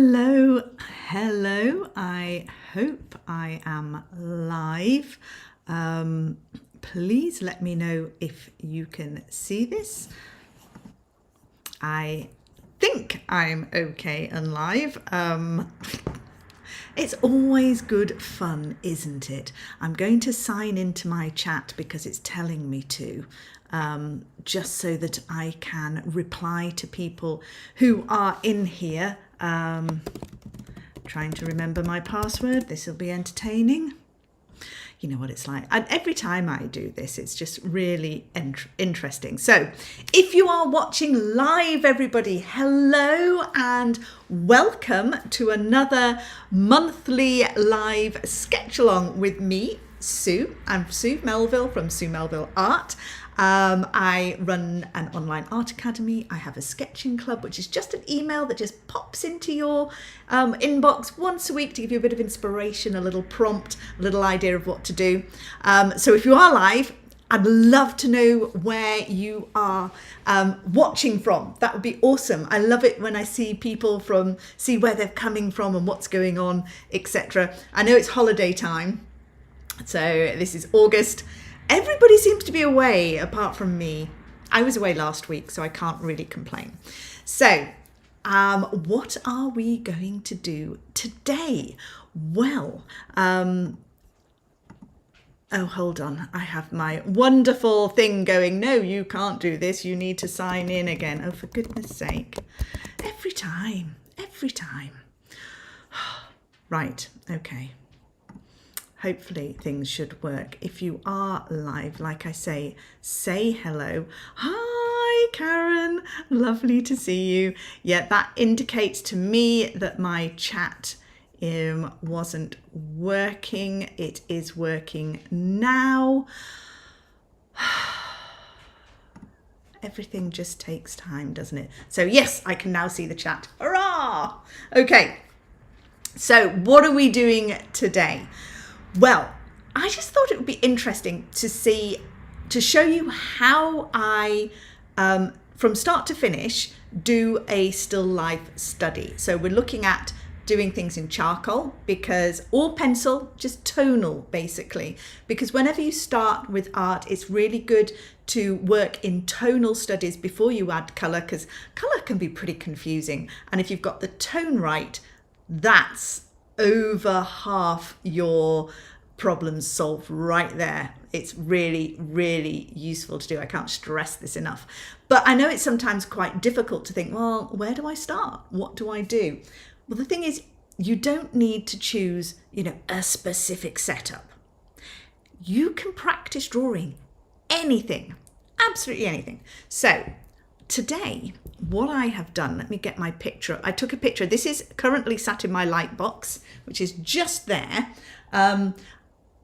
Hello, I hope I am live. Please let me know if you can see this. I think I'm okay and live. It's always good fun, isn't it? I'm going to sign into my chat because it's telling me to, just so that I can reply to people who are in here. Trying to remember my password. This will be entertaining. You know what it's like. And every time I do this, it's just really interesting. So if you are watching live, everybody, hello and welcome to another monthly live sketch along with me, Sue. I'm Sue Melville from SuMelville Art. I run an online art academy. I have a sketching club, which is just an email that just pops into your inbox once a week to give you a bit of inspiration, a little prompt, a little idea of what to do. So if you are live, I'd love to know where you are watching from. That would be awesome. I love it when I see people see where they're coming from and what's going on, etc. I know it's holiday time. So this is August. Everybody seems to be away apart from me. I was away last week, so I can't really complain. So, what are we going to do today? Well, oh, hold on. I have my wonderful thing going. No, you can't do this. You need to sign in again. Oh, for goodness sake. Every time. Right, okay. Hopefully things should work. If you are live, like I say hello. Hi, Karen. Lovely to see you. Yeah, that indicates to me that my chat wasn't working. It is working now. Everything just takes time, doesn't it? So yes, I can now see the chat. Hurrah! Okay, so what are we doing today? Well, I just thought it would be interesting to show you how I, from start to finish, do a still life study. So we're looking at doing things in charcoal or pencil, just tonal basically, because whenever you start with art, it's really good to work in tonal studies before you add colour, because colour can be pretty confusing. And if you've got the tone right, that's over half your problems solved right there. It's really, really useful to do. I can't stress this enough. But I know it's sometimes quite difficult to think, well, where do I start? What do I do? Well, the thing is, you don't need to choose, a specific setup. You can practice drawing anything, absolutely anything. So today, what I have done, let me get my picture. I took a picture. This is currently sat in my light box, which is just there. I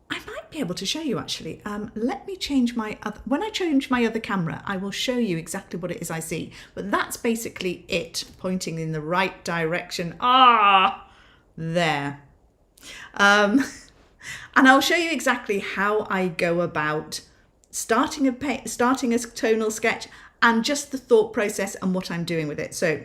might be able to show you actually. Let me change when I change my other camera, I will show you exactly what it is I see. But that's basically it, pointing in the right direction. There. And I'll show you exactly how I go about starting a tonal sketch and just the thought process and what I'm doing with it. So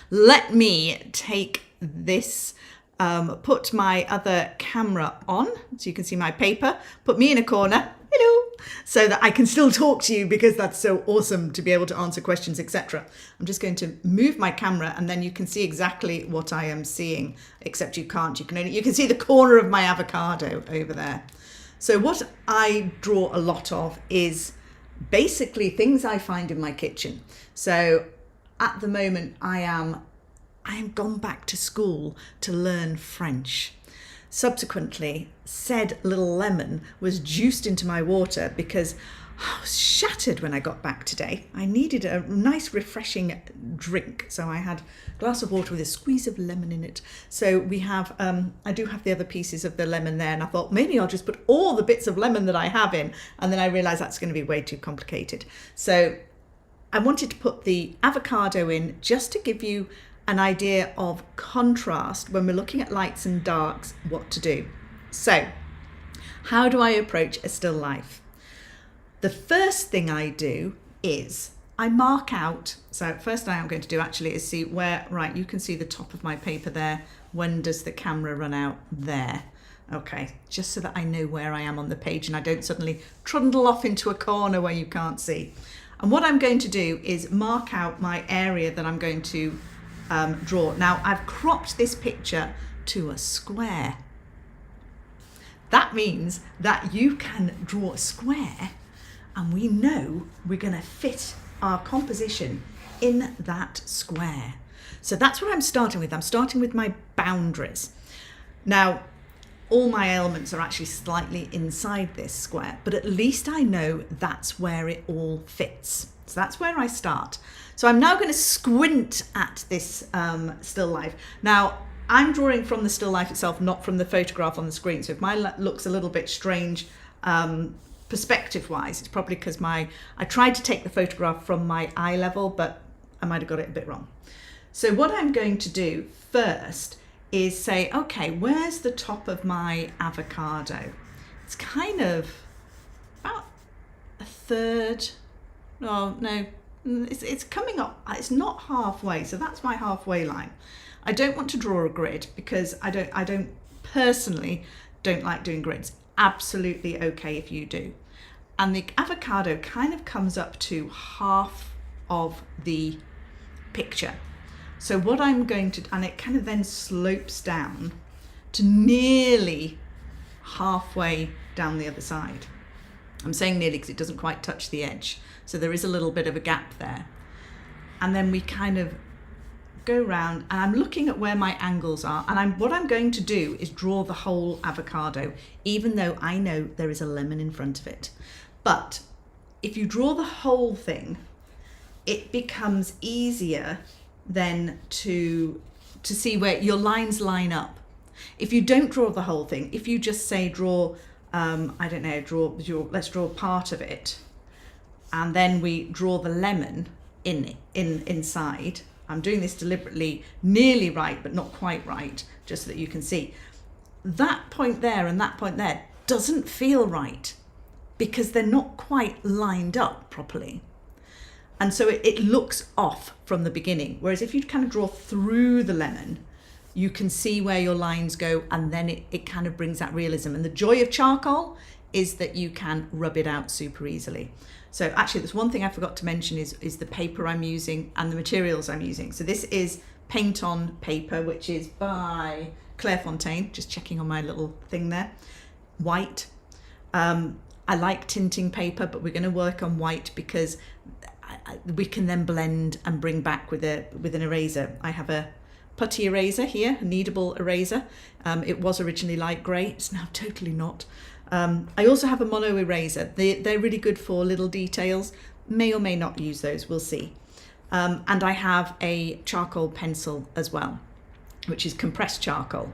let me take this, put my other camera on so you can see my paper, put me in a corner, hello, so that I can still talk to you because that's so awesome to be able to answer questions, etc. I'm just going to move my camera and then you can see exactly what I am seeing, except you can't. You can see the corner of my avocado over there. So what I draw a lot of is basically things I find in my kitchen. So at the moment I am gone back to school to learn French. Subsequently, said little lemon was juiced into my water because I was shattered when I got back today. I needed a nice refreshing drink. So I had a glass of water with a squeeze of lemon in it. So we have, I do have the other pieces of the lemon there, and I thought maybe I'll just put all the bits of lemon that I have in, and then I realized that's going to be way too complicated. So I wanted to put the avocado in just to give you an idea of contrast when we're looking at lights and darks, what to do. So how do I approach a still life? The first thing I do is I mark out, so first thing I'm going to do actually is see where, right, you can see the top of my paper there. When does the camera run out? There. Okay, just so that I know where I am on the page and I don't suddenly trundle off into a corner where you can't see. And what I'm going to do is mark out my area that I'm going to draw. Now, I've cropped this picture to a square. That means that you can draw a square and we know we're going to fit our composition in that square. So that's what I'm starting with. I'm starting with my boundaries. Now, all my elements are actually slightly inside this square, but at least I know that's where it all fits. So that's where I start. So I'm now going to squint at this still life. Now, I'm drawing from the still life itself, not from the photograph on the screen. So if mine looks a little bit strange perspective-wise, it's probably because I tried to take the photograph from my eye level, but I might have got it a bit wrong. So what I'm going to do first is say, okay, where's the top of my avocado? It's kind of about a third. Oh, no, it's coming up. It's not halfway, so that's my halfway line. I don't want to draw a grid because I don't personally don't like doing grids. Absolutely okay if you do. And the avocado kind of comes up to half of the picture. So what I'm going to, and it kind of then slopes down to nearly halfway down the other side. I'm saying nearly because it doesn't quite touch the edge. So there is a little bit of a gap there. And then we kind of go round and I'm looking at where my angles are. And what I'm going to do is draw the whole avocado, even though I know there is a lemon in front of it. But if you draw the whole thing, it becomes easier then to see where your lines line up. If you don't draw the whole thing, if you just say draw, I don't know, let's draw part of it, and then we draw the lemon inside. I'm doing this deliberately, nearly right, but not quite right, just so that you can see. That point there and that point there doesn't feel right because they're not quite lined up properly. And so it looks off from the beginning. Whereas if you kind of draw through the lemon, you can see where your lines go and then it kind of brings that realism. And the joy of charcoal is that you can rub it out super easily. So actually there's one thing I forgot to mention is the paper I'm using and the materials I'm using. So this is Paint On paper, which is by Clairefontaine, just checking on my little thing there. White. I like tinting paper, but we're going to work on white because we can then blend and bring back with an eraser. I have a putty eraser here, a kneadable eraser. It was originally light grey, it's now totally not. I also have a mono eraser. They're really good for little details. May or may not use those, we'll see. And I have a charcoal pencil as well, which is compressed charcoal.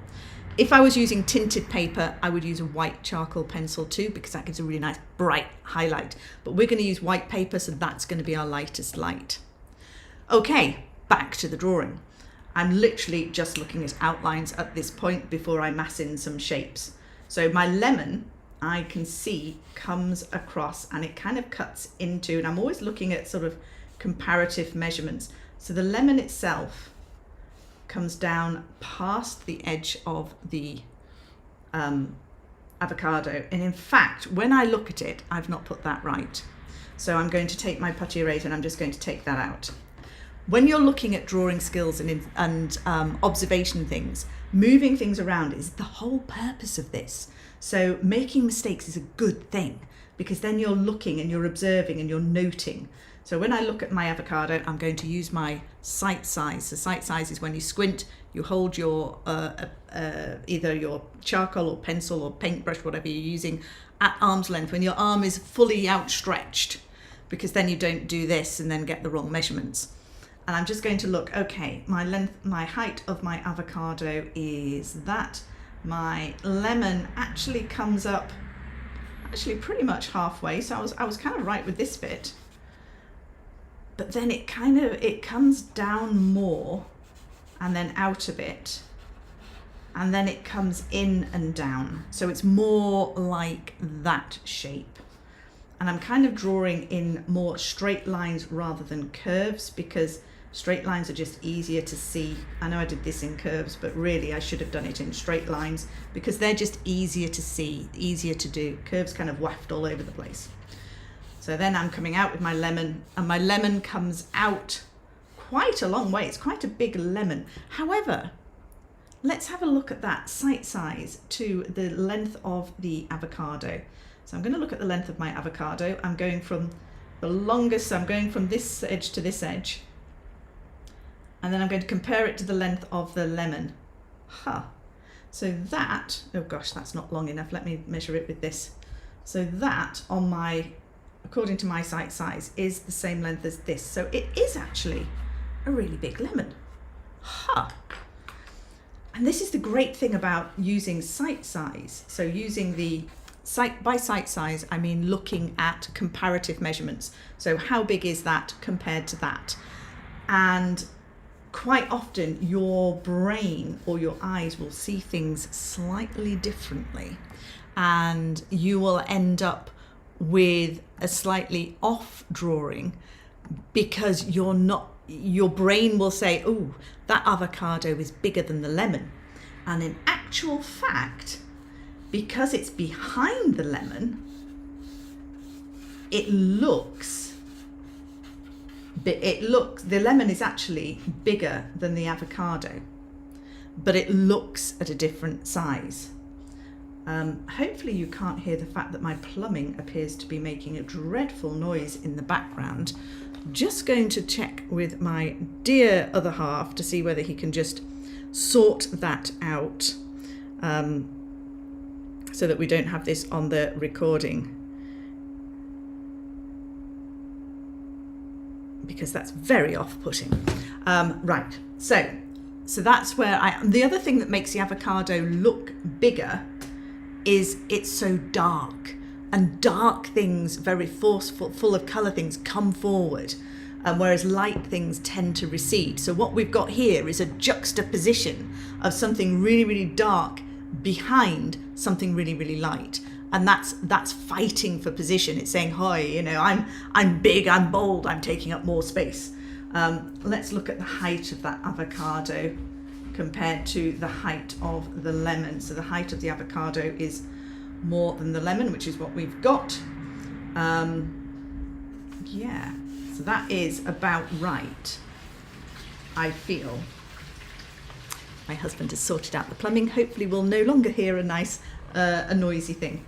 If I was using tinted paper, I would use a white charcoal pencil too, because that gives a really nice bright highlight. But we're going to use white paper, so that's going to be our lightest light. Okay, back to the drawing. I'm literally just looking at outlines at this point before I mass in some shapes. So my lemon, I can see, comes across and it kind of cuts into, and I'm always looking at sort of comparative measurements. So the lemon itself comes down past the edge of the avocado. And in fact, when I look at it, I've not put that right. So I'm going to take my putty eraser and I'm just going to take that out. When you're looking at drawing skills and observation things, moving things around is the whole purpose of this. So making mistakes is a good thing because then you're looking and you're observing and you're noting. So when I look at my avocado, I'm going to use my sight size. So sight size is when you squint, you hold your either your charcoal or pencil or paintbrush, whatever you're using, at arm's length when your arm is fully outstretched, because then you don't do this and then get the wrong measurements. And I'm just going to look, okay, my height of my avocado is that. My lemon actually comes up pretty much halfway. So I was kind of right with this bit. But then it comes down more and then out a bit. And then it comes in and down. So it's more like that shape. And I'm kind of drawing in more straight lines rather than curves, because straight lines are just easier to see. I know I did this in curves, but really I should have done it in straight lines because they're just easier to see, easier to do. Curves kind of waft all over the place. So then I'm coming out with my lemon, and my lemon comes out quite a long way. It's quite a big lemon. However, let's have a look at that sight size to the length of the avocado. So I'm going to look at the length of my avocado. I'm going from the longest, so I'm going from this edge to this edge. And then I'm going to compare it to the length of the lemon. So that, oh gosh, that's not long enough. Let me measure it with this. So that on my, according to my sight size, is the same length as this. So it is actually a really big lemon. And this is the great thing about using sight size. So using the by sight size, I mean looking at comparative measurements. So how big is that compared to that? And quite often your brain or your eyes will see things slightly differently, and you will end up with a slightly off drawing because your brain will say, oh, that avocado is bigger than the lemon. And in actual fact, because it's behind the lemon, the lemon is actually bigger than the avocado, but it looks at a different size. Hopefully you can't hear the fact that my plumbing appears to be making a dreadful noise in the background. Just going to check with my dear other half to see whether he can just sort that out, so that we don't have this on the recording, because that's very off-putting. Right, so that's where the other thing that makes the avocado look bigger is it's so dark, and dark things, very forceful, full of colour things, come forward, whereas light things tend to recede. So what we've got here is a juxtaposition of something really, really dark behind something really, really light, and that's fighting for position. It's saying, "Hi, I'm big, I'm bold, I'm taking up more space." Let's look at the height of that avocado compared to the height of the lemon. So the height of the avocado is more than the lemon, which is what we've got. Yeah, so that is about right, I feel. My husband has sorted out the plumbing. Hopefully we'll no longer hear a noisy thing.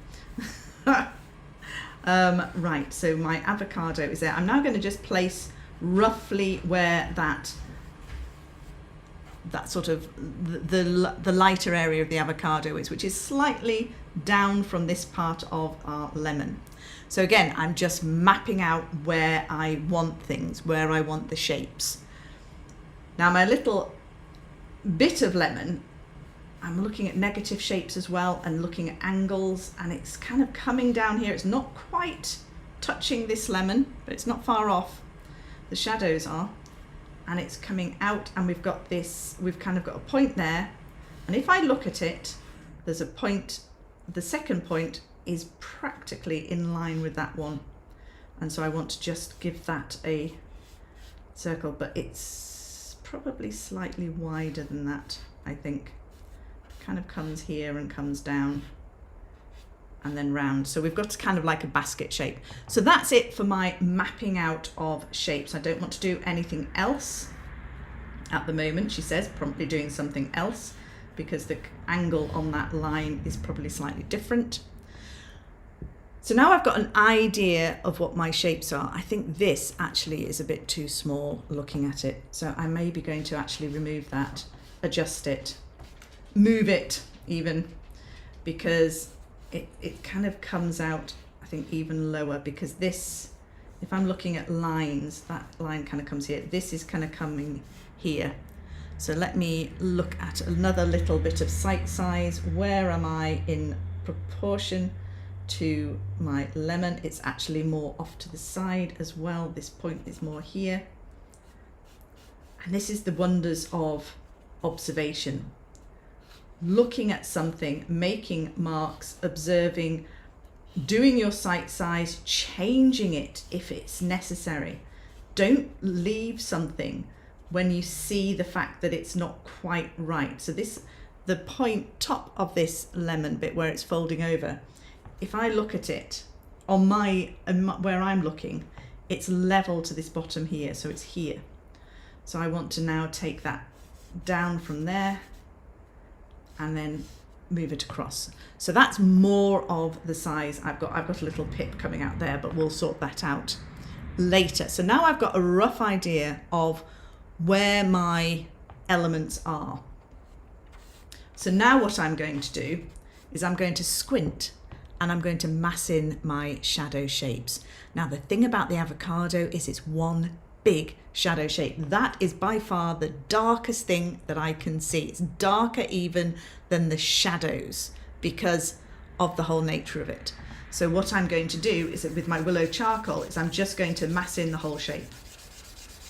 Right, so my avocado is there. I'm now going to just place roughly where that sort of the lighter area of the avocado is, which is slightly down from this part of our lemon. So again, I'm just mapping out where I want things, where I want the shapes. Now my little bit of lemon, I'm looking at negative shapes as well and looking at angles, and it's kind of coming down here. It's not quite touching this lemon, but it's not far off. The shadows are, and it's coming out, and we've kind of got a point there. And if I look at it, there's a point, the second point is practically in line with that one. And so I want to just give that a circle, but it's probably slightly wider than that, I think. Kind of comes here and comes down and then round. So we've got kind of like a basket shape. So that's it for my mapping out of shapes. I don't want to do anything else at the moment, she says, promptly doing something else because the angle on that line is probably slightly different. So now I've got an idea of what my shapes are. I think this actually is a bit too small looking at it. So I may be going to actually remove that, adjust it, move it even, because it kind of comes out, I think, even lower, because this, if I'm looking at lines, that line kind of comes here. This is kind of coming here. So let me look at another little bit of sight size. Where am I in proportion to my lemon? It's actually more off to the side as well. This point is more here. And this is the wonders of observation. Looking at something, making marks, observing doing your site size, changing it if it's necessary. Don't leave something when you see the fact that it's not quite right. So the top of this lemon bit where it's folding over, if I look at it on where I'm looking, it's level to this bottom here, so it's here. So I want to now take that down from there and then move it across. So that's more of the size I've got a little pip coming out there, but we'll sort that out later. So now I've got a rough idea of where my elements are. So now what I'm going to do is I'm going to squint and I'm going to mass in my shadow shapes. Now the thing about the avocado is it's one big shadow shape. That is by far the darkest thing that I can see. It's darker even than the shadows because of the whole nature of it. So what I'm going to do is that with my willow charcoal is I'm just going to mass in the whole shape.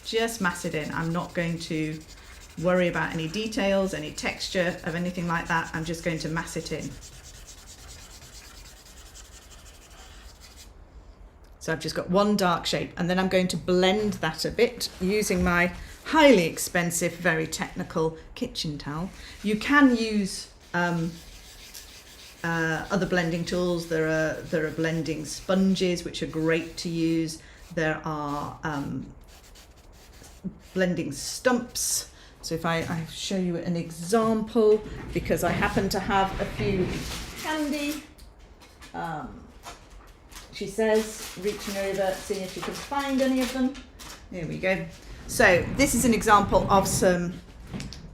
Just mass it in. I'm not going to worry about any details, any texture of anything like that. I'm just going to mass it in. So I've just got one dark shape, and then I'm going to blend that a bit using my highly expensive, very technical kitchen towel. You can use other blending tools. There are blending sponges which are great to use. There are blending stumps. So if I show you an example, because I happen to have a few handy. She says, reaching over, seeing if she can find any of them. There we go. So this is an example of some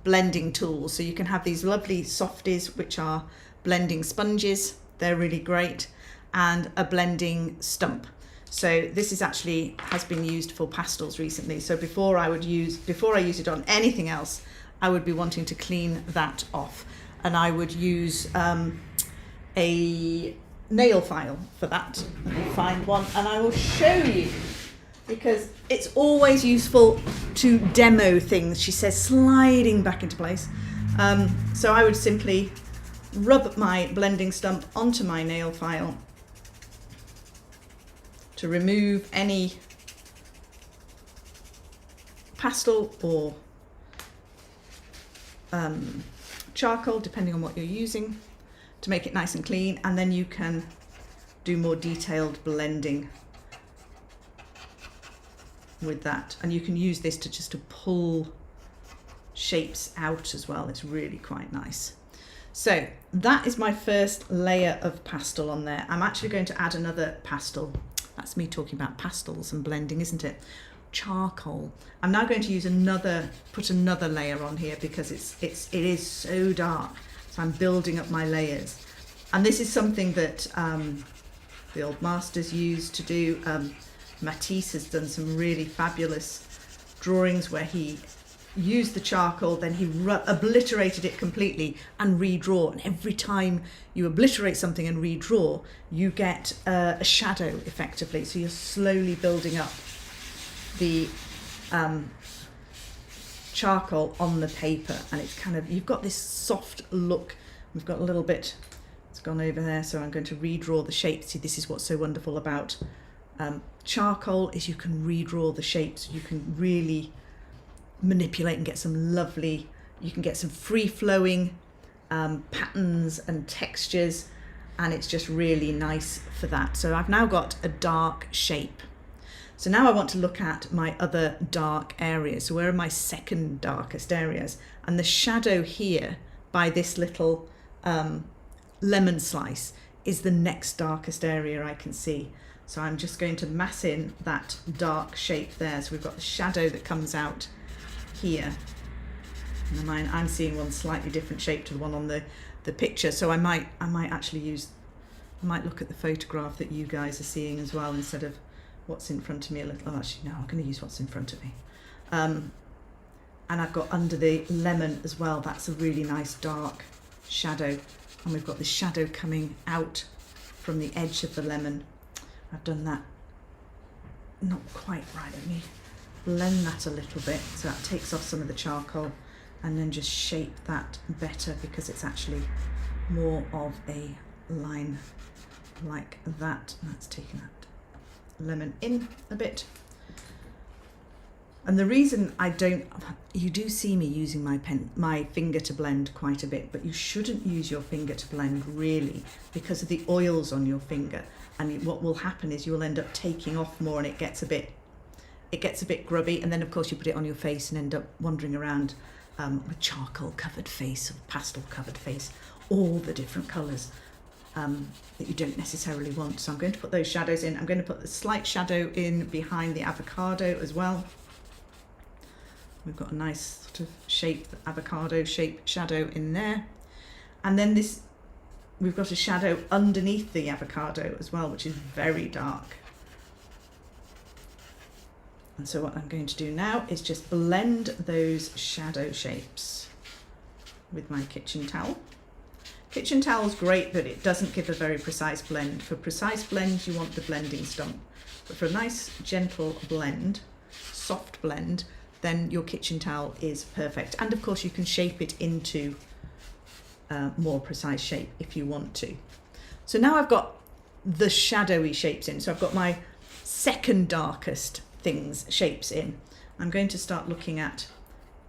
blending tools. So you can have these lovely softies, which are blending sponges. They're really great. And a blending stump. So this is actually has been used for pastels recently. So before I use it on anything else, I would be wanting to clean that off. And I would use a nail file for that. Let me find one and I will show you, because it's always useful to demo things. She says sliding back into place. So I would simply rub my blending stump onto my nail file to remove any pastel or charcoal, depending on what you're using, to make it nice and clean, and then you can do more detailed blending with that. And you can use this to pull shapes out as well. It's really quite nice. So that is my first layer of pastel on there. I'm actually going to add another pastel. That's me talking about pastels and blending, isn't it? Charcoal. I'm now going to use put another layer on here because it is so dark. So I'm building up my layers. And this is something that the old masters used to do. Matisse has done some really fabulous drawings where he used the charcoal, then he obliterated it completely and redraw. And every time you obliterate something and redraw, you get a shadow effectively. So you're slowly building up the charcoal on the paper, and it's kind of, you've got this soft look. We've got a little bit, it's gone over there, so I'm going to redraw the shape. See, this is what's so wonderful about charcoal, is you can redraw the shapes. You can really manipulate and get some lovely, you can get some free-flowing patterns and textures, and it's just really nice for that. So I've now got a dark shape. So now I want to look at my other dark areas. So where are my second darkest areas? And the shadow here by this little lemon slice is the next darkest area I can see. So I'm just going to mass in that dark shape there. So we've got the shadow that comes out here. And I'm seeing one slightly different shape to the one on the picture. So I might actually I might look at the photograph that you guys are seeing as well, instead of what's in front of me a little. Oh, actually, no, I'm going to use what's in front of me. And I've got under the lemon as well. That's a really nice dark shadow. And we've got the shadow coming out from the edge of the lemon. I've done that not quite right. Let me blend that a little bit so that takes off some of the charcoal, and then just shape that better because it's actually more of a line like that. That's taking that lemon in a bit. And the reason I don't, you do see me using my finger to blend quite a bit, but you shouldn't use your finger to blend really because of the oils on your finger. And what will happen is you'll end up taking off more and it gets a bit grubby. And then of course you put it on your face and end up wandering around with charcoal covered face or pastel covered face, all the different colours that you don't necessarily want. So I'm going to put those shadows in. I'm going to put the slight shadow in behind the avocado as well. We've got a nice sort of shape, avocado shape shadow in there. And then we've got a shadow underneath the avocado as well, which is very dark. And so what I'm going to do now is just blend those shadow shapes with my kitchen towel. Kitchen towel is great, but it doesn't give a very precise blend. For precise blends, you want the blending stump. But for a nice, gentle blend, soft blend, then your kitchen towel is perfect. And of course you can shape it into more precise shape if you want to. So now I've got the shadowy shapes in. So I've got my second darkest shapes in. I'm going to start looking at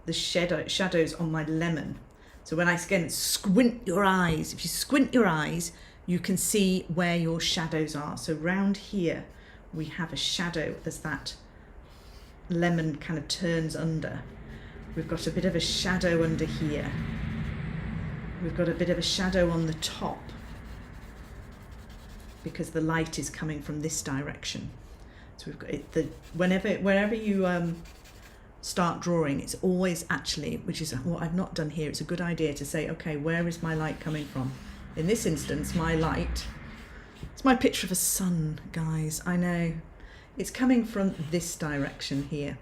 the shadows on my lemon. So when I squint your eyes, if you squint your eyes, you can see where your shadows are. So round here, we have a shadow as that lemon kind of turns under. We've got a bit of a shadow under here. We've got a bit of a shadow on the top because the light is coming from this direction. So we've got it, wherever you start drawing, it's always actually, which is what I've not done here, it's a good idea to say, okay, where is my light coming from? In this instance, my light, it's my picture of a sun, guys, I know. It's coming from this direction here.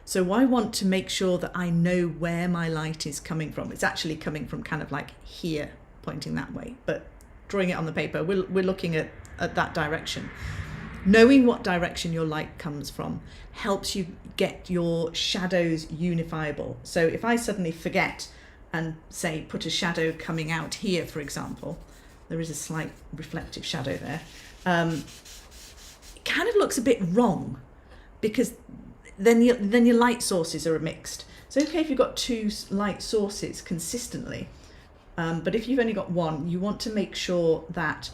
So I want to make sure that I know where my light is coming from. It's actually coming from kind of like here, pointing that way, but drawing it on the paper, we're looking at that direction. Knowing what direction your light comes from helps you get your shadows unifiable. So if I suddenly forget and say put a shadow coming out here, for example, there is a slight reflective shadow there. Kind of looks a bit wrong because then your light sources are mixed. So okay if you've got two light sources consistently, but if you've only got one, you want to make sure that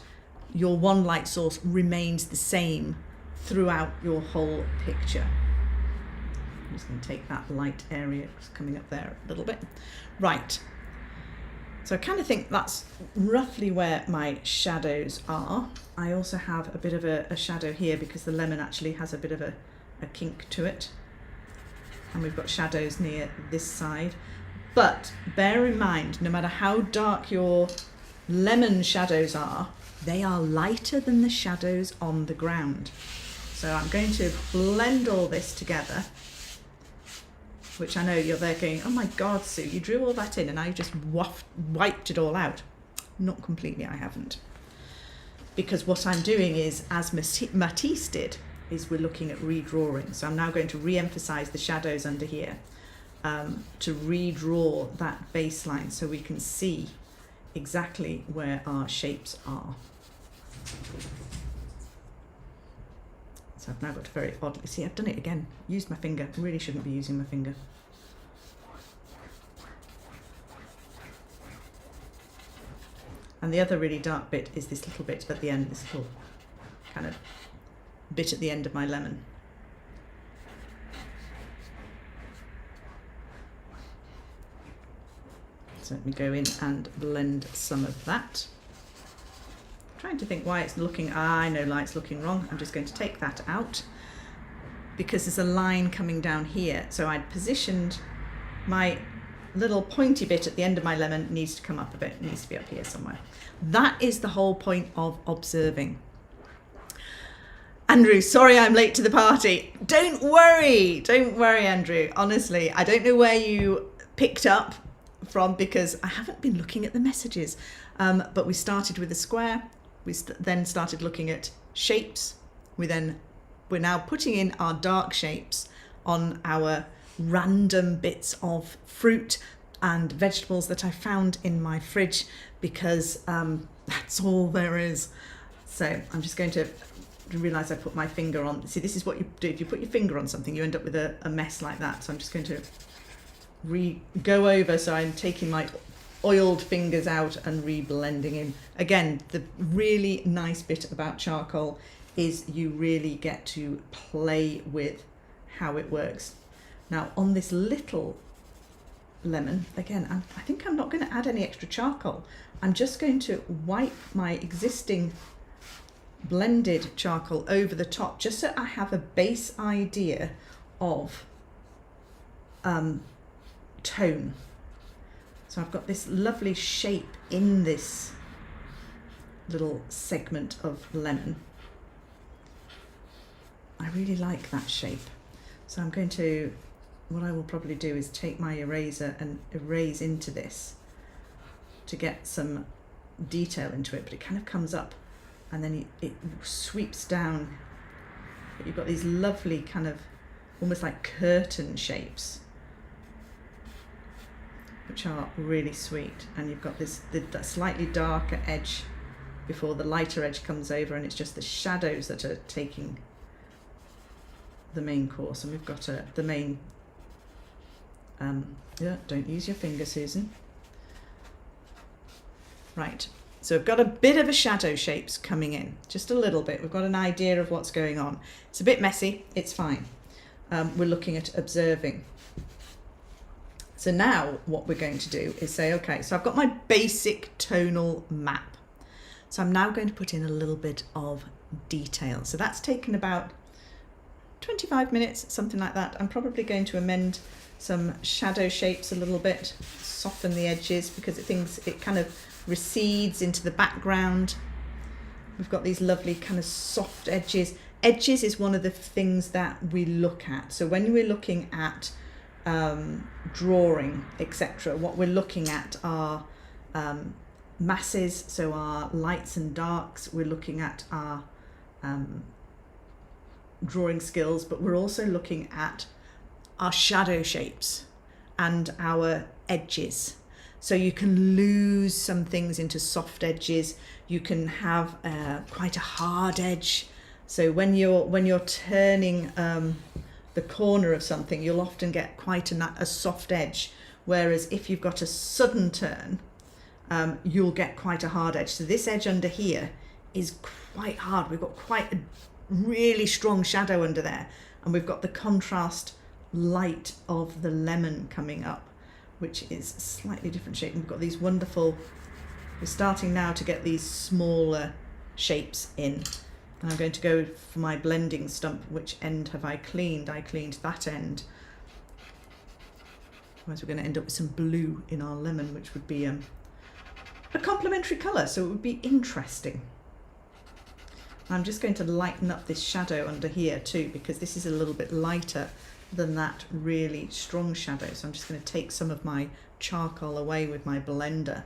your one light source remains the same throughout your whole picture. I'm just going to take that light area coming up there a little bit. Right. So I kind of think that's roughly where my shadows are. I also have a bit of a shadow here because the lemon actually has a bit of a kink to it. And we've got shadows near this side. But bear in mind, no matter how dark your lemon shadows are, they are lighter than the shadows on the ground. So I'm going to blend all this together, which I know you're there going, oh my God, Sue, you drew all that in and I just wiped it all out. Not completely, I haven't. Because what I'm doing is, as Matisse did, is we're looking at redrawing. So I'm now going to re-emphasize the shadows under here to redraw that baseline so we can see exactly where our shapes are. So I've now got to very oddly, see I've done it again, used my finger, really shouldn't be using my finger. And the other really dark bit is this little bit at the end, this little kind of bit at the end of my lemon. So let me go in and blend some of that. Trying to think why it's looking, I know why it's looking wrong. I'm just going to take that out because there's a line coming down here. So I'd positioned my little pointy bit at the end of my lemon, needs to come up a bit, needs to be up here somewhere. That is the whole point of observing. Andrew, sorry I'm late to the party. Don't worry, Andrew. Honestly, I don't know where you picked up from because I haven't been looking at the messages. But we started with a square. We then started looking at shapes. We're now putting in our dark shapes on our random bits of fruit and vegetables that I found in my fridge because that's all there is. So I'm just going to realise I put my finger on. See, this is what you do. If you put your finger on something, you end up with a mess like that. So I'm just going to go over. So I'm taking my oiled fingers out and re-blending in. Again, the really nice bit about charcoal is you really get to play with how it works. Now on this little lemon, again, I think I'm not going to add any extra charcoal. I'm just going to wipe my existing blended charcoal over the top, just so I have a base idea of tone. So I've got this lovely shape in this little segment of lemon. I really like that shape. So I'm going to, what I will probably do is take my eraser and erase into this to get some detail into it, but it kind of comes up and then it sweeps down. But you've got these lovely kind of almost like curtain shapes, which are really sweet. And you've got this that slightly darker edge before the lighter edge comes over, and it's just the shadows that are taking the main course. And we've got the main, yeah, don't use your finger, Susan. Right, so we've got a bit of a shadow shapes coming in, just a little bit. We've got an idea of what's going on. It's a bit messy, it's fine. We're looking at observing. So now what we're going to do is say, okay, so I've got my basic tonal map. So I'm now going to put in a little bit of detail. So that's taken about 25 minutes, something like that. I'm probably going to amend some shadow shapes a little bit, soften the edges, because it kind of recedes into the background. We've got these lovely kind of soft edges. Edges is one of the things that we look at. So when we're looking at drawing, etc., what we're looking at are masses, so our lights and darks. We're looking at our drawing skills, but we're also looking at our shadow shapes and our edges. So you can lose some things into soft edges. You can have quite a hard edge. So when you're turning the corner of something, you'll often get quite a soft edge. Whereas if you've got a sudden turn, you'll get quite a hard edge. So this edge under here is quite hard. We've got quite a really strong shadow under there, and we've got the contrast light of the lemon coming up, which is a slightly different shape. And we've got these wonderful, we're starting now to get these smaller shapes in. And I'm going to go for my blending stump. Which end have I cleaned? I cleaned that end. Otherwise we're going to end up with some blue in our lemon, which would be a complementary colour, so it would be interesting. I'm just going to lighten up this shadow under here too, because this is a little bit lighter than that really strong shadow. So I'm just going to take some of my charcoal away with my blender,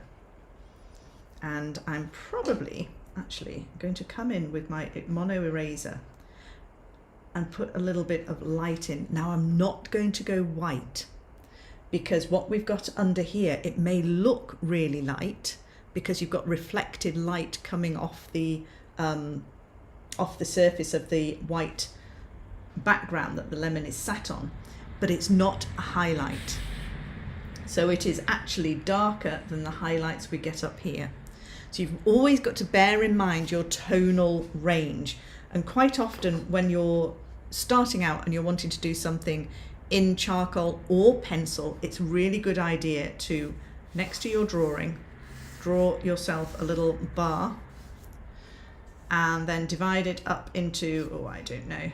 and I'm probably actually going to come in with my mono eraser and put a little bit of light in. Now I'm not going to go white, because what we've got under here, it may look really light because you've got reflected light coming off the surface of the white background that the lemon is sat on, but it's not a highlight. So it is actually darker than the highlights we get up here. So you've always got to bear in mind your tonal range. And quite often when you're starting out and you're wanting to do something in charcoal or pencil, it's a really good idea to, next to your drawing, draw yourself a little bar and then divide it up into, oh, I don't know,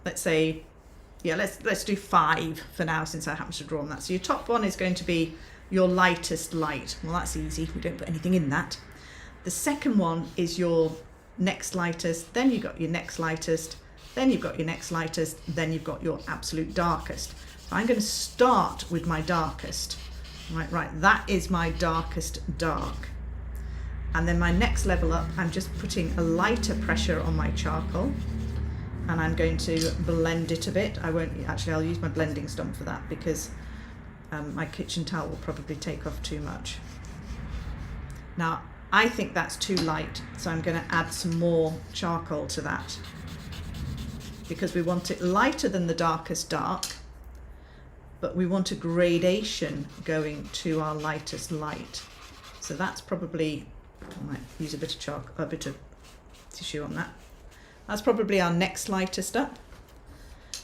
let's say, yeah, let's do 5 for now, since I happen to draw on that. So your top one is going to be your lightest light. Well, that's easy, we don't put anything in that. The second one is your next lightest, then you've got your next lightest, then you've got your next lightest, then you've got your absolute darkest. So I'm going to start with my darkest. Right, that is my darkest dark. And then my next level up, I'm just putting a lighter pressure on my charcoal, and I'm going to blend it a bit. I'll use my blending stump for that, because my kitchen towel will probably take off too much. Now, I think that's too light, so I'm going to add some more charcoal to that, because we want it lighter than the darkest dark, but we want a gradation going to our lightest light. So that's probably, I might use a bit of chalk, a bit of tissue on that. That's probably our next lightest up.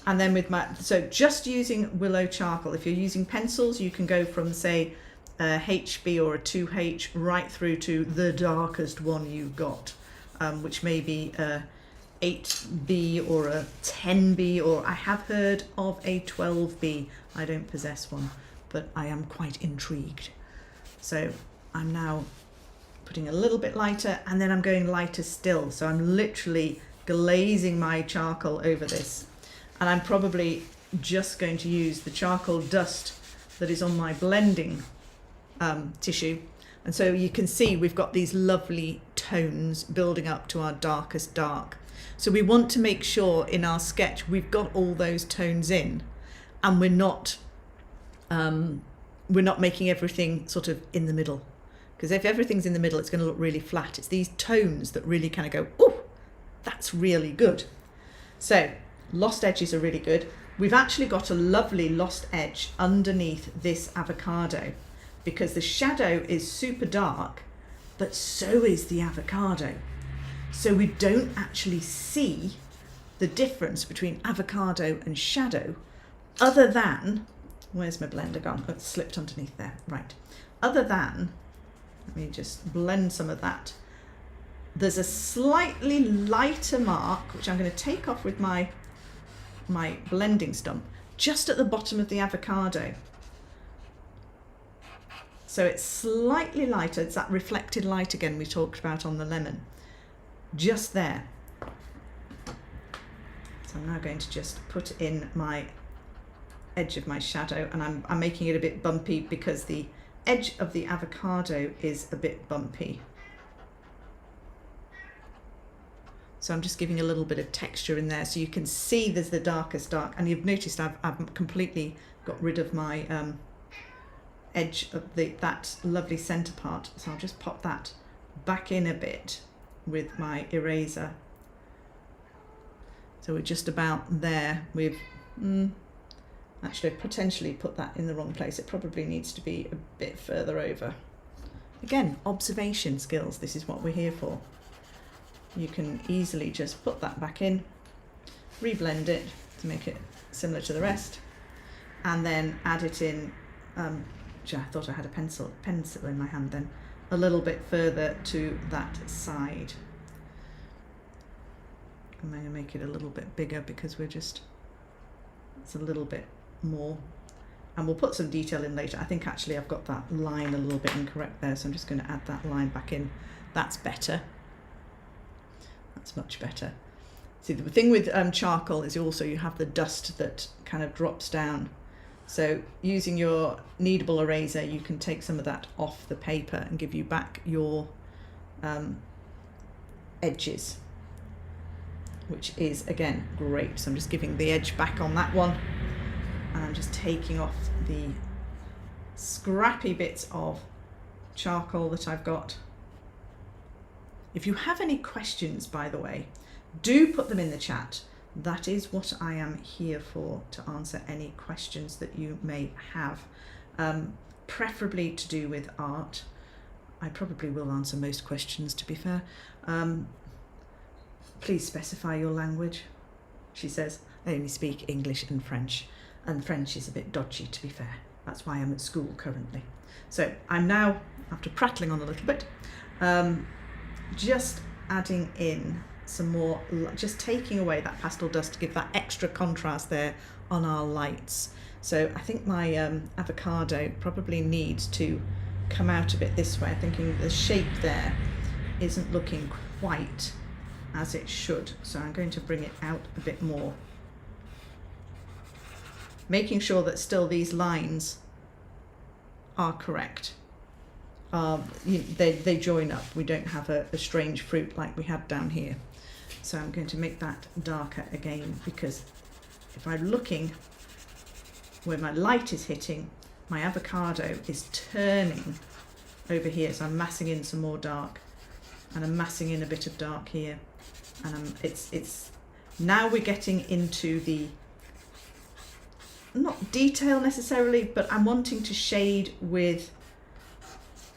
And then with my, so just using willow charcoal, if you're using pencils, you can go from say a HB or a 2H right through to the darkest one you've got, which may be a 8B or a 10B, or I have heard of a 12B. I don't possess one, but I am quite intrigued. So I'm now putting a little bit lighter, and then I'm going lighter still. So I'm literally glazing my charcoal over this, and I'm probably just going to use the charcoal dust that is on my blending tissue. And so you can see we've got these lovely tones building up to our darkest dark. So we want to make sure in our sketch we've got all those tones in, and we're not making everything sort of in the middle, because if everything's in the middle it's going to look really flat. It's these tones that really kind of go, oh, that's really good. So lost edges are really good. We've actually got a lovely lost edge underneath this avocado, because the shadow is super dark, but so is the avocado. So we don't actually see the difference between avocado and shadow, other than, where's my blender gone? Oh, it's slipped underneath there, right. Other than, let me just blend some of that. There's a slightly lighter mark, which I'm going to take off with my blending stump, just at the bottom of the avocado. So it's slightly lighter, it's that reflected light again we talked about on the lemon. Just there. So I'm now going to just put in my edge of my shadow, and I'm making it a bit bumpy because the edge of the avocado is a bit bumpy. So I'm just giving a little bit of texture in there so you can see there's the darkest dark, and you've noticed I've completely got rid of my edge of that lovely center part. So I'll just pop that back in a bit with my eraser. So we're just about there. We've actually potentially put that in the wrong place. It probably needs to be a bit further over. Again, observation skills, this is what we're here for. You can easily just put that back in, reblend it to make it similar to the rest, and then add it in, I thought I had a pencil in my hand then, a little bit further to that side. I'm going to make it a little bit bigger because it's a little bit more, and we'll put some detail in later. I think actually I've got that line a little bit incorrect there, so I'm just going to add that line back in. That's better. That's much better. See, the thing with charcoal is also you have the dust that kind of drops down. So using your kneadable eraser, you can take some of that off the paper and give you back your edges, which is again great. So I'm just giving the edge back on that one, and I'm just taking off the scrappy bits of charcoal that I've got. If you have any questions, by the way, do put them in the chat. That is what I am here for, to answer any questions that you may have, preferably to do with art. I probably will answer most questions, to be fair. Please specify your language, she says. I only speak English and French is a bit dodgy, to be fair. That's why I'm at school currently. So I'm now, after prattling on a little bit, just adding in some more, just taking away that pastel dust to give that extra contrast there on our lights. So I think my avocado probably needs to come out a bit this way. I'm thinking the shape there isn't looking quite as it should, so I'm going to bring it out a bit more, making sure that still these lines are correct. They join up. We don't have a strange fruit like we had down here. So I'm going to make that darker again, because if I'm looking where my light is hitting, my avocado is turning over here. So I'm massing in some more dark, and I'm massing in a bit of dark here, and it's now we're getting into the, not detail necessarily, but I'm wanting to shade with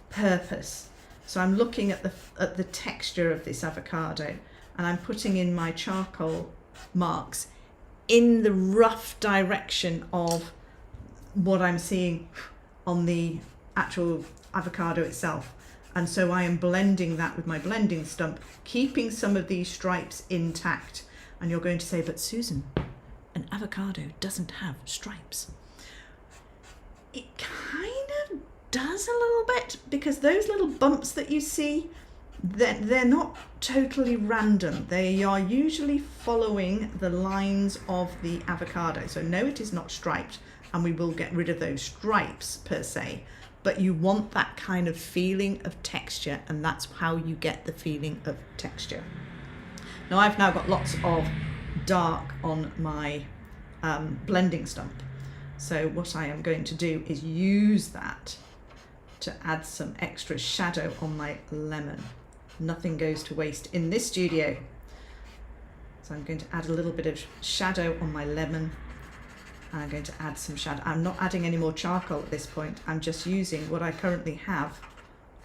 purpose. So I'm looking at the texture of this avocado, and I'm putting in my charcoal marks in the rough direction of what I'm seeing on the actual avocado itself. And so I am blending that with my blending stump, keeping some of these stripes intact. And you're going to say, but Susan, an avocado doesn't have stripes. It kind of does a little bit, because those little bumps that you see, they're not totally random. They are usually following the lines of the avocado. So no, it is not striped, and we will get rid of those stripes per se, but you want that kind of feeling of texture, and that's how you get the feeling of texture. Now I've now got lots of dark on my blending stump. So what I am going to do is use that to add some extra shadow on my lemon. Nothing goes to waste in this studio. So I'm going to add a little bit of shadow on my lemon, and I'm going to add some shadow. I'm not adding any more charcoal at this point. I'm just using what I currently have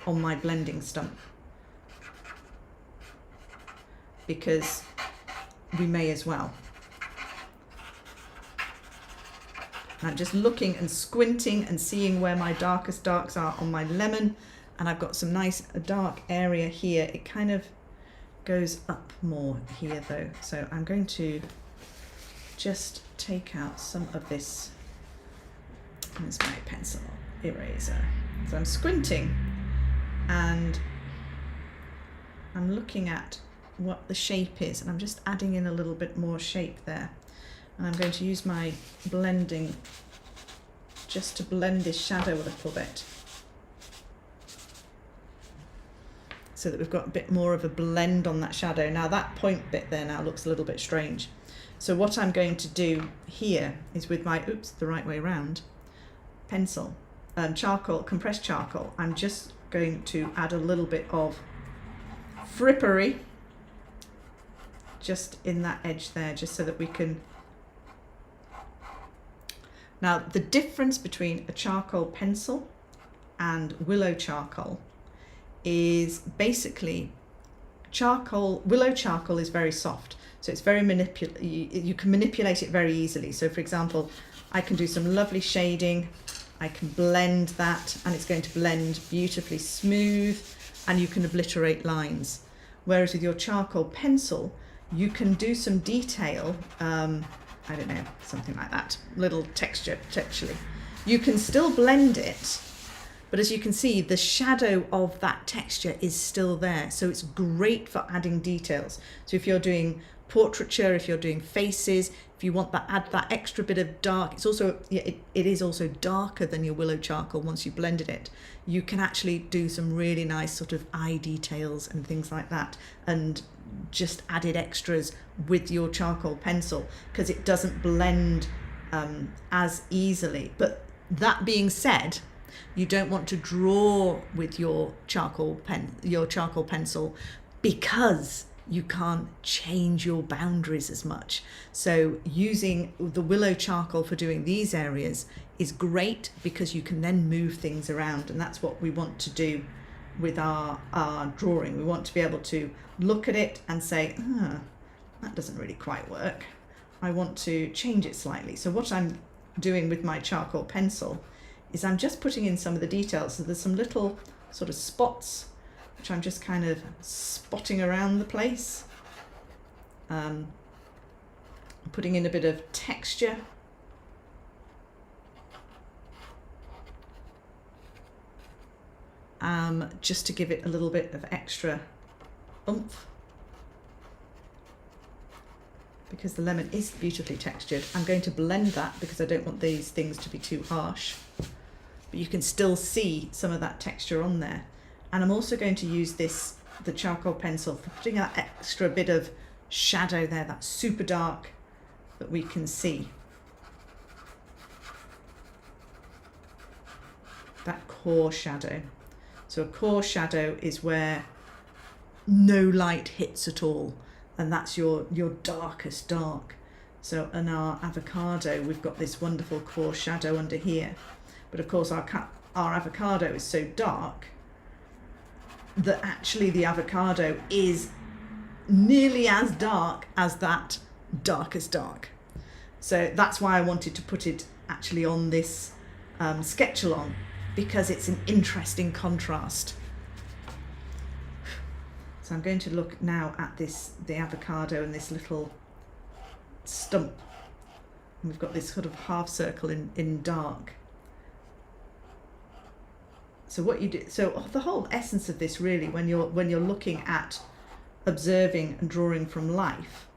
on my blending stump, because we may as well. And I'm just looking and squinting and seeing where my darkest darks are on my lemon. And I've got some nice dark area here. It kind of goes up more here though. So I'm going to just take out some of this. There's my pencil eraser. So I'm squinting and I'm looking at what the shape is, and I'm just adding in a little bit more shape there. And I'm going to use my blending just to blend this shadow a little bit, so that we've got a bit more of a blend on that shadow. Now that point bit there now looks a little bit strange. So what I'm going to do here is with my, oops, the right way around, pencil, charcoal, compressed charcoal, I'm just going to add a little bit of frippery just in that edge there, just so that we can. Now the difference between a charcoal pencil and willow charcoal is basically willow charcoal is very soft, so it's very you can manipulate it very easily. So for example, I can do some lovely shading, I can blend that, and it's going to blend beautifully smooth, and you can obliterate lines. Whereas with your charcoal pencil, you can do some detail, I don't know, something like that, little texture potentially. You can still blend it, but as you can see, the shadow of that texture is still there. So it's great for adding details. So if you're doing portraiture, if you're doing faces, if you want that, add that extra bit of dark, it's also, it is also darker than your willow charcoal once you've blended it. You can actually do some really nice sort of eye details and things like that, and just added extras with your charcoal pencil, because it doesn't blend as easily. But that being said, you don't want to draw with your charcoal pencil, because you can't change your boundaries as much. So using the willow charcoal for doing these areas is great, because you can then move things around, and that's what we want to do with our drawing. We want to be able to look at it and say, that doesn't really quite work. I want to change it slightly. So what I'm doing with my charcoal pencil is I'm just putting in some of the details. So there's some little sort of spots, which I'm just kind of spotting around the place. Putting in a bit of texture. Just to give it a little bit of extra oomph. Because the lemon is beautifully textured. I'm going to blend that because I don't want these things to be too harsh. But you can still see some of that texture on there. And I'm also going to use the charcoal pencil for putting that extra bit of shadow there, that super dark that we can see. That core shadow. So a core shadow is where no light hits at all, and that's your darkest dark. So in our avocado, we've got this wonderful core shadow under here, but of course our avocado is so dark that actually the avocado is nearly as dark as that darkest dark. So that's why I wanted to put it actually on this sketch along, because it's an interesting contrast. So I'm going to look now at the avocado and this little stump. And we've got this sort of half circle in dark. So what you do, so the whole essence of this really, when you're looking at observing and drawing from life,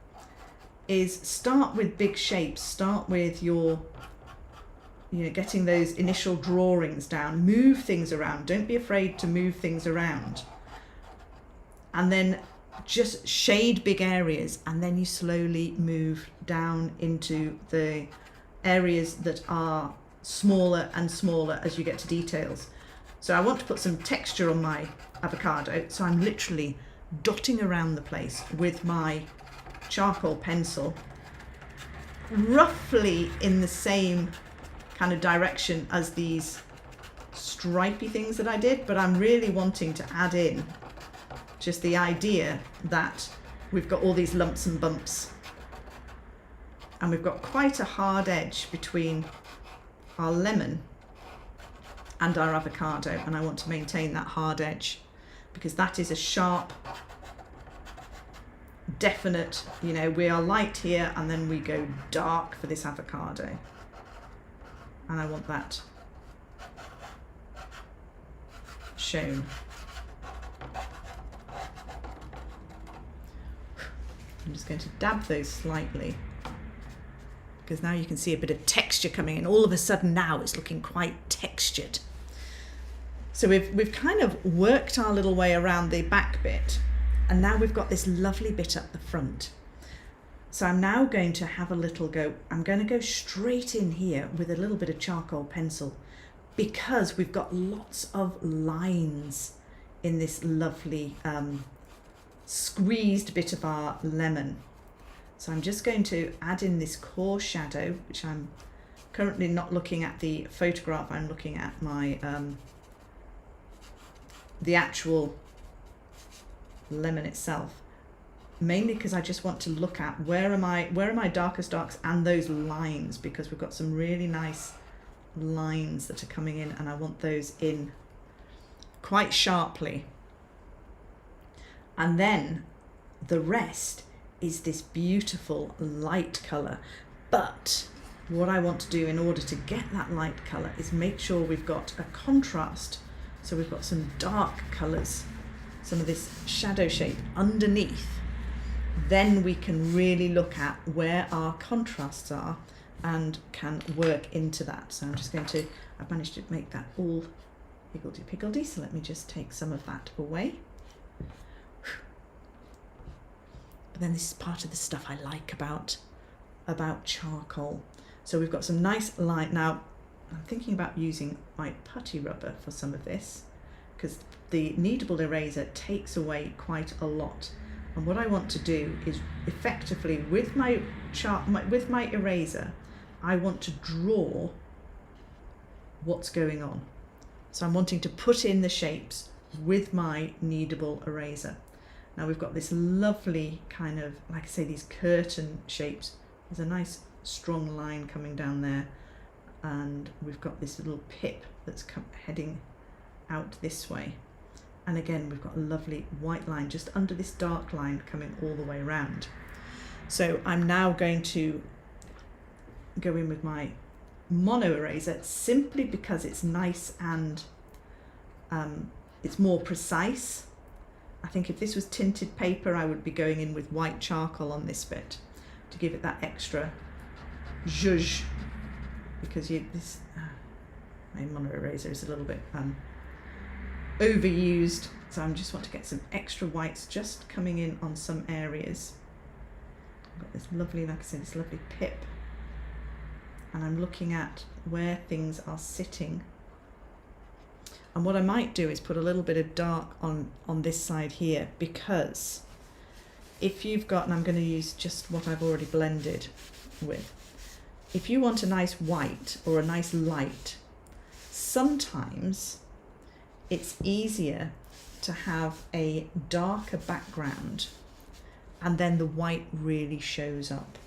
is start with big shapes, start with your, getting those initial drawings down, move things around, don't be afraid to move things around. And then just shade big areas, and then you slowly move down into the areas that are smaller and smaller as you get to details. So I want to put some texture on my avocado, so I'm literally dotting around the place with my charcoal pencil, roughly in the same kind of direction as these stripy things that I did, but I'm really wanting to add in just the idea that we've got all these lumps and bumps, and we've got quite a hard edge between our lemon and our avocado, and I want to maintain that hard edge because that is a sharp, definite, we are light here and then we go dark for this avocado, and I want that shown. I'm just going to dab those slightly because now you can see a bit of texture coming in. All of a sudden now it's looking quite textured. So we've kind of worked our little way around the back bit, and now we've got this lovely bit up the front. So I'm now going to have a little go. I'm going to go straight in here with a little bit of charcoal pencil because we've got lots of lines in this lovely squeezed bit of our lemon. So I'm just going to add in this core shadow, which I'm currently not looking at the photograph, I'm looking at my the actual lemon itself, mainly because I just want to look at where are my darkest darks and those lines, because we've got some really nice lines that are coming in and I want those in quite sharply. And then the rest is this beautiful light colour. But what I want to do in order to get that light colour is make sure we've got a contrast. So we've got some dark colours, some of this shadow shape underneath. Then we can really look at where our contrasts are and can work into that. So I'm just going to, I've managed to make that all higgledy-piggledy, so let me just take some of that away. But then this is part of the stuff I like about charcoal. So we've got some nice light. Now I'm thinking about using white putty rubber for some of this, because the kneadable eraser takes away quite a lot. And what I want to do is effectively with my eraser, I want to draw what's going on. So I'm wanting to put in the shapes with my kneadable eraser. Now we've got this lovely kind of, like I say, these curtain shapes. There's a nice strong line coming down there, and we've got this little pip that's heading out this way. And again, we've got a lovely white line just under this dark line coming all the way around. So I'm now going to go in with my mono eraser simply because it's nice and it's more precise. I think if this was tinted paper, I would be going in with white charcoal on this bit to give it that extra zhuzh, because my mono eraser is a little bit overused, so I just want to get some extra whites just coming in on some areas. I've got this lovely, like I said, this lovely pip, and I'm looking at where things are sitting. And what I might do is put a little bit of dark on this side here, because if you've got, and I'm going to use just what I've already blended with, if you want a nice white or a nice light, sometimes it's easier to have a darker background and then the white really shows up.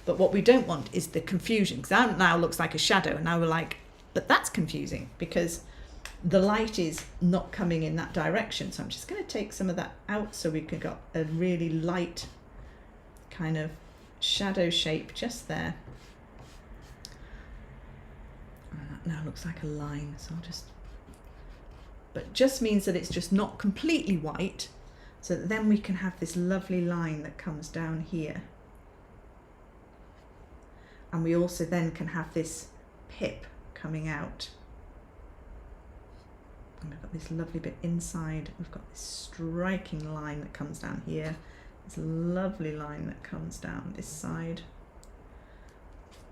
But what we don't want is the confusion, because that now looks like a shadow, and now we're like, but that's confusing because the light is not coming in that direction. So I'm just going to take some of that out so we can got a really light kind of shadow shape just there. And that now looks like a line, so I'll just, but just means that it's just not completely white, so that then we can have this lovely line that comes down here. And we also then can have this pip coming out. And we've got this lovely bit inside. We've got this striking line that comes down here. This lovely line that comes down this side.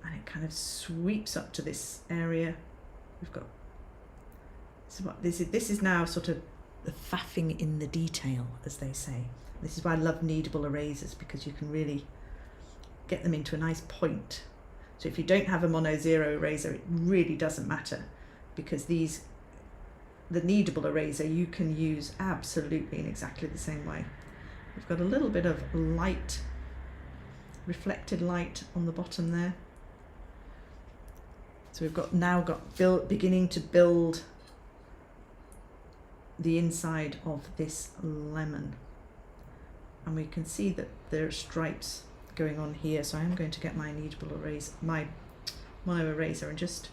And it kind of sweeps up to this area. We've got, so what this is now sort of the faffing in the detail, as they say. This is why I love kneadable erasers, because you can really get them into a nice point. So if you don't have a mono zero eraser, it really doesn't matter, because the kneadable eraser you can use absolutely in exactly the same way. We've got a little bit of light, reflected light on the bottom there. So we've now got beginning to build the inside of this lemon. And we can see that there are stripes going on here, so I'm going to get my kneadable eraser, my mono eraser, and just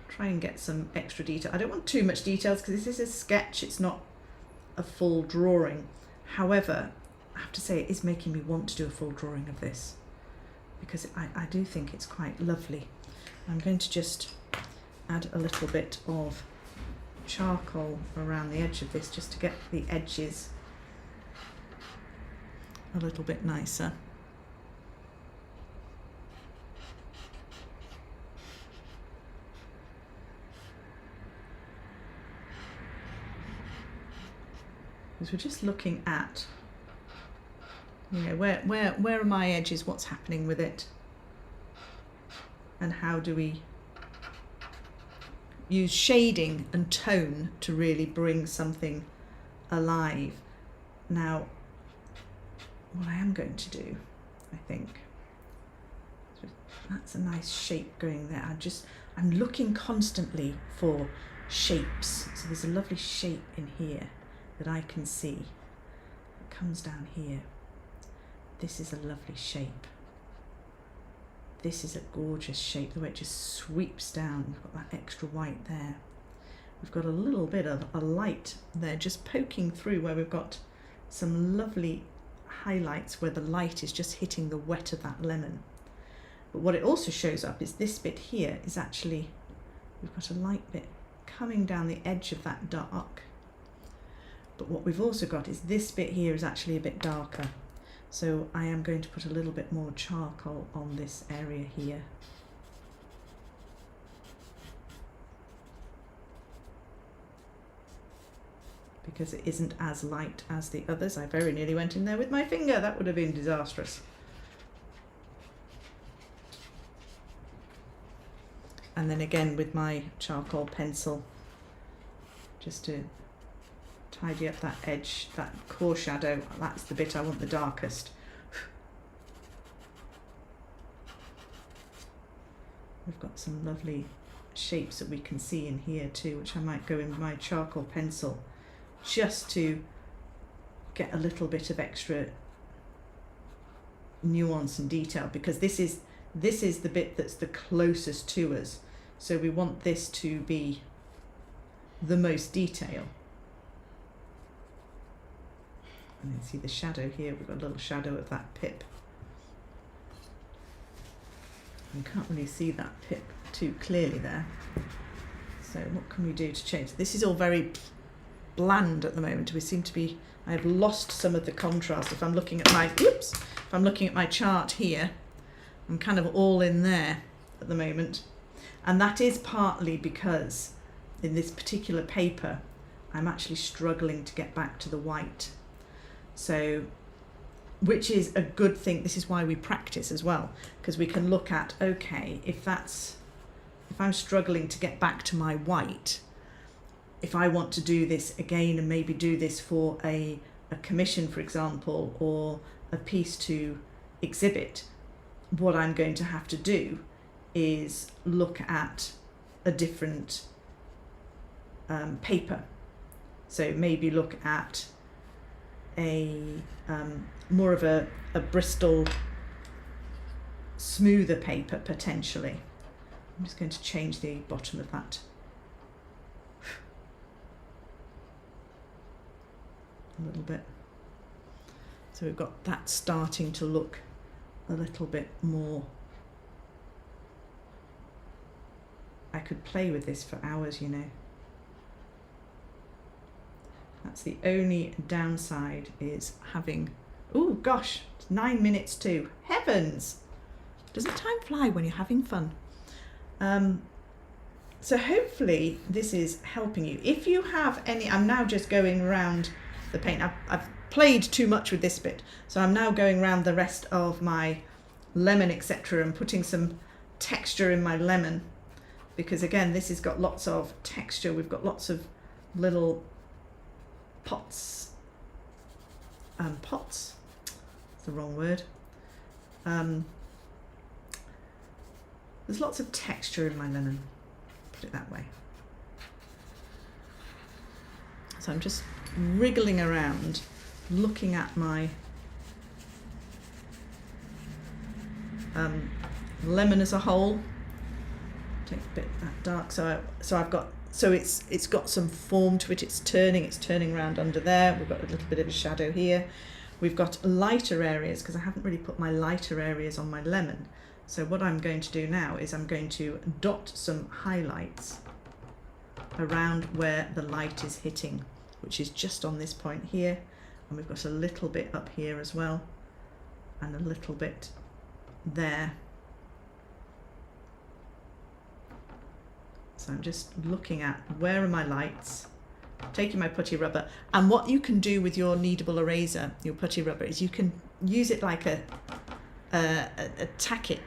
try and get some extra detail. I don't want too much details because this is a sketch, it's not a full drawing. However, I have to say it is making me want to do a full drawing of this, because I do think it's quite lovely. I'm going to just add a little bit of charcoal around the edge of this just to get the edges a little bit nicer. Because we're just looking at, you know, where are my edges, what's happening with it, and how do we use shading and tone to really bring something alive. Now, what I am going to do, I think, that's a nice shape going there. I'm looking constantly for shapes. So there's a lovely shape in here that I can see. It comes down here. This is a lovely shape. This is a gorgeous shape, the way it just sweeps down. We've got that extra white there. We've got a little bit of a light there just poking through where we've got some lovely highlights where the light is just hitting the wet of that lemon. But what it also shows up is this bit here is actually, we've got a light bit coming down the edge of that dark. But what we've also got is this bit here is actually a bit darker. So I am going to put a little bit more charcoal on this area here. Because it isn't as light as the others. I very nearly went in there with my finger. That would have been disastrous. And then again with my charcoal pencil, just to tidy up that edge, that core shadow. That's the bit I want the darkest. We've got some lovely shapes that we can see in here too, which I might go in with my charcoal pencil just to get a little bit of extra nuance and detail, because this is the bit that's the closest to us. So we want this to be the most detail. And then see the shadow here, we've got a little shadow of that pip. You can't really see that pip too clearly there. So what can we do to change? This is all very bland at the moment. We seem to be, I have lost some of the contrast. If I'm looking at my, if I'm looking at my chart here, I'm kind of all in there at the moment. And that is partly because in this particular paper, I'm actually struggling to get back to the white. So, which is a good thing. This is why we practice as well, because we can look at, okay, if I'm struggling to get back to my white, if I want to do this again and maybe do this for a commission, for example, or a piece to exhibit, what I'm going to have to do is look at a different paper. So maybe look at a more of a Bristol smoother paper potentially. I'm just going to change the bottom of that a little bit. So we've got that starting to look a little bit more. I could play with this for hours, you know. That's the only downside, is having, oh gosh, it's 9 minutes to, heavens! Doesn't time fly when you're having fun? So hopefully this is helping you. If you have any, I'm now just going around the paint. I've played too much with this bit, so I'm now going around the rest of my lemon, etc., and putting some texture in my lemon, because again, this has got lots of texture. We've got lots of little pots. Pots, that's the wrong word. There's lots of texture in my lemon, put it that way. So I'm just wriggling around, looking at my lemon as a whole. Take a bit that dark, so I've got, so it's got some form to it. It's turning around under there. We've got a little bit of a shadow here. We've got lighter areas, because I haven't really put my lighter areas on my lemon. So what I'm going to do now is I'm going to dot some highlights around where the light is hitting, which is just on this point here. And we've got a little bit up here as well, and a little bit there. So I'm just looking at where are my lights, taking my putty rubber, and what you can do with your kneadable eraser, your putty rubber, is you can use it like a tacky,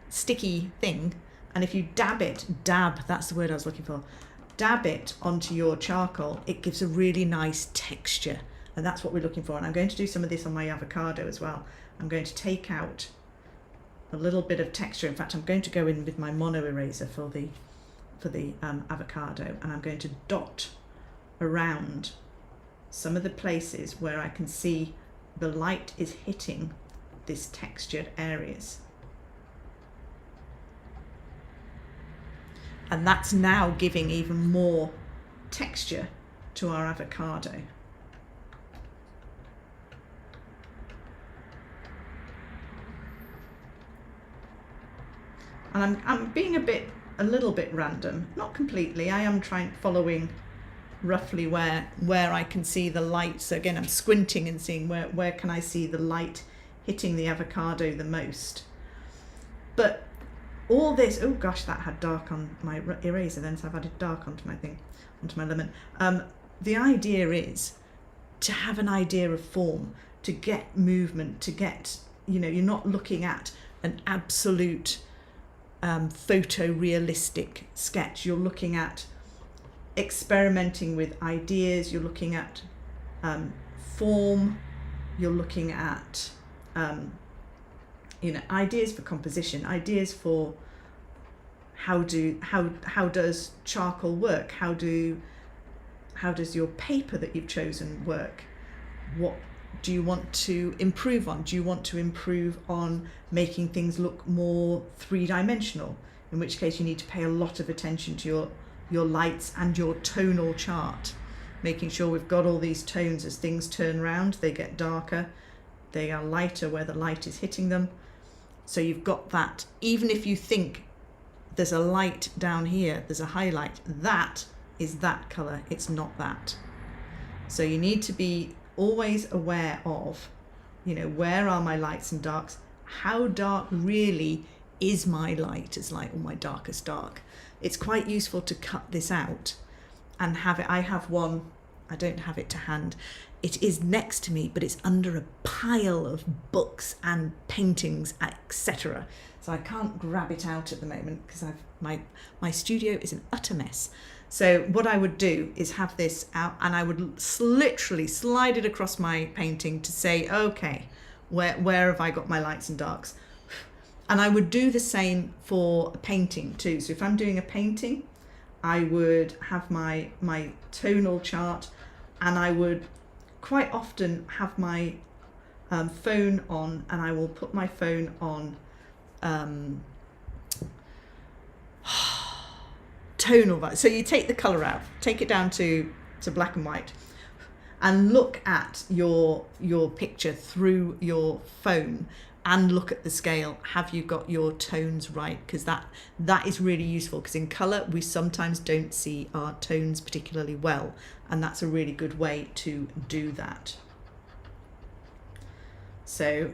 sticky thing, and if you dab, that's the word I was looking for, dab it onto your charcoal, it gives a really nice texture, and that's what we're looking for. And I'm going to do some of this on my avocado as well. I'm going to take out a little bit of texture. In fact, I'm going to go in with my mono eraser for the avocado, and I'm going to dot around some of the places where I can see the light is hitting this textured areas. And that's now giving even more texture to our avocado. And I'm being a little bit random, not completely. I am following roughly where I can see the light. So again, I'm squinting and seeing where can I see the light hitting the avocado the most. But all this, oh gosh, that had dark on my eraser then, so I've added dark onto my thing, onto my lemon. The idea is to have an idea of form, to get movement, to get, you know, you're not looking at an absolute photorealistic sketch. You're looking at experimenting with ideas, you're looking at form, you're looking at you know, ideas for composition, ideas for how does charcoal work, how does your paper that you've chosen work, what do you want to improve on? Do you want to improve on making things look more three-dimensional, in which case you need to pay a lot of attention to your lights and your tonal chart, making sure we've got all these tones. As things turn round, they get darker, they are lighter where the light is hitting them. So you've got that. Even if you think there's a light down here, there's a highlight, that is that colour, it's not that. So you need to be always aware of, you know, where are my lights and darks? How dark really is my lightest light or my darkest dark? It's quite useful to cut this out and have it. I have one, I don't have it to hand. It is next to me, but it's under a pile of books and paintings, etc. So I can't grab it out at the moment because my studio is an utter mess. So what I would do is have this out, and I would literally slide it across my painting to say, okay, where have I got my lights and darks? And I would do the same for a painting too. So if I'm doing a painting, I would have my tonal chart, and I would quite often have my phone on, and I will put my phone on tonal. So you take the color out, take it down to black and white, and look at your picture through your phone and look at the scale. Have you got your tones right? Because that is really useful, because in color we sometimes don't see our tones particularly well, and that's a really good way to do that. So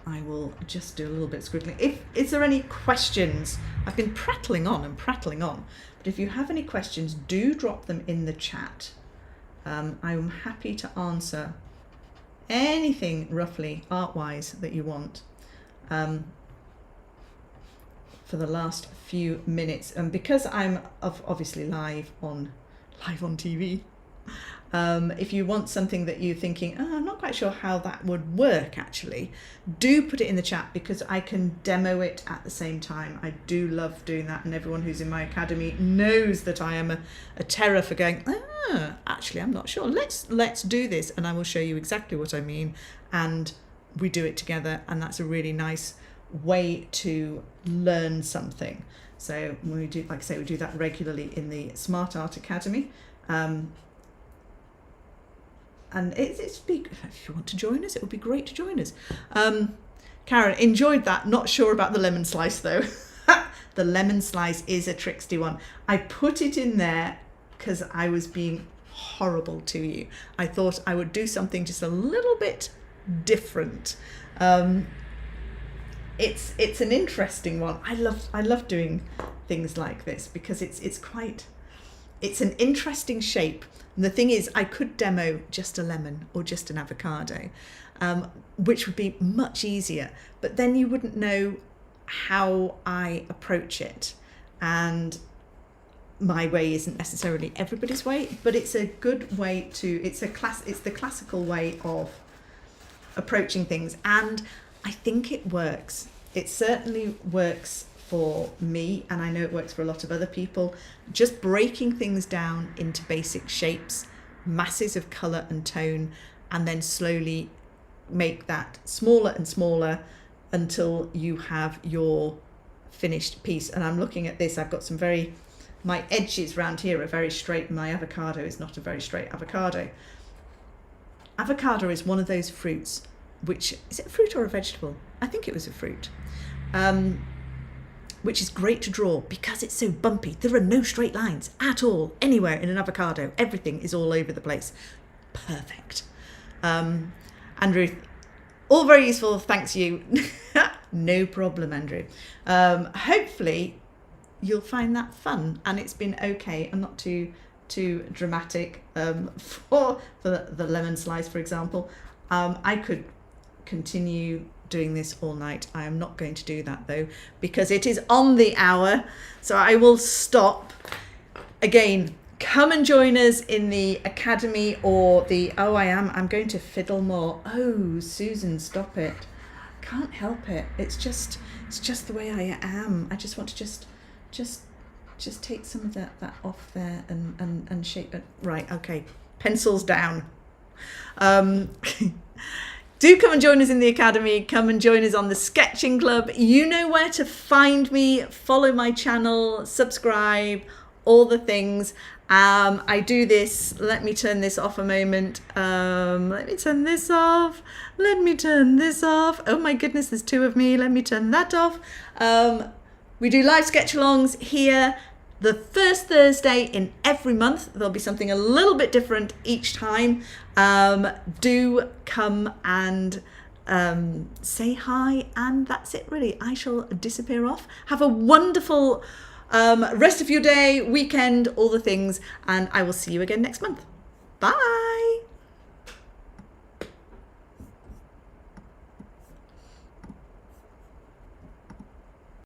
I will just do a little bit of scribbling. Is there any questions? I've been prattling on, but if you have any questions, do drop them in the chat. I'm happy to answer anything roughly art-wise that you want for the last few minutes. And because I'm obviously live on TV, if you want something that you're thinking, oh, I'm not quite sure how that would work actually, do put it in the chat, because I can demo it at the same time. I do love doing that, and everyone who's in my academy knows that I am a terror for going, actually I'm not sure, let's do this, and I will show you exactly what I mean, and we do it together, and that's a really nice way to learn something. So we do, like I say, we do that regularly in the Smart Art Academy. And it's big. If you want to join us, it would be great to join us. Karen, enjoyed that. Not sure about the lemon slice though. The lemon slice is a tricksy one. I put it in there because I was being horrible to you. I thought I would do something just a little bit different. It's an interesting one. I love doing things like this because it's an interesting shape. And the thing is, I could demo just a lemon or just an avocado, which would be much easier, but then you wouldn't know how I approach it. And my way isn't necessarily everybody's way, but it's a good way to, it's the classical way of approaching things. And I think it works. It certainly works for me, and I know it works for a lot of other people, just breaking things down into basic shapes, masses of color and tone, and then slowly make that smaller and smaller until you have your finished piece. And I'm looking at this, I've got some my edges around here are very straight, and my avocado is not a very straight avocado. Avocado is one of those fruits, which, is it a fruit or a vegetable? I think it was a fruit. Which is great to draw because it's so bumpy. There are no straight lines at all anywhere in an avocado. Everything is all over the place. Perfect. Andrew, all very useful, thanks you. No problem, Andrew. Hopefully you'll find that fun and it's been okay and not too dramatic. For the lemon slice, for example, I could continue doing this all night. I am not going to do that though, because it is on the hour, so I will stop. Again, come and join us in the academy or the I'm going to fiddle more. Oh, Susan, stop it. Can't help it. It's just the way I am. I just want to just take some of that off there and shape it. Right, okay. Pencils down. Do come and join us in the academy. Come and join us on the sketching club. You know where to find me. Follow my channel, subscribe, all the things. I do this. Let me turn this off a moment. Let me turn this off. Let me turn this off. Oh my goodness, there's two of me. Let me turn that off. We do live sketch-alongs here the first Thursday in every month. There'll be something a little bit different each time. Do come and say hi, and that's it really. I shall disappear off. Have a wonderful rest of your day, weekend, all the things, and I will see you again next month. Bye.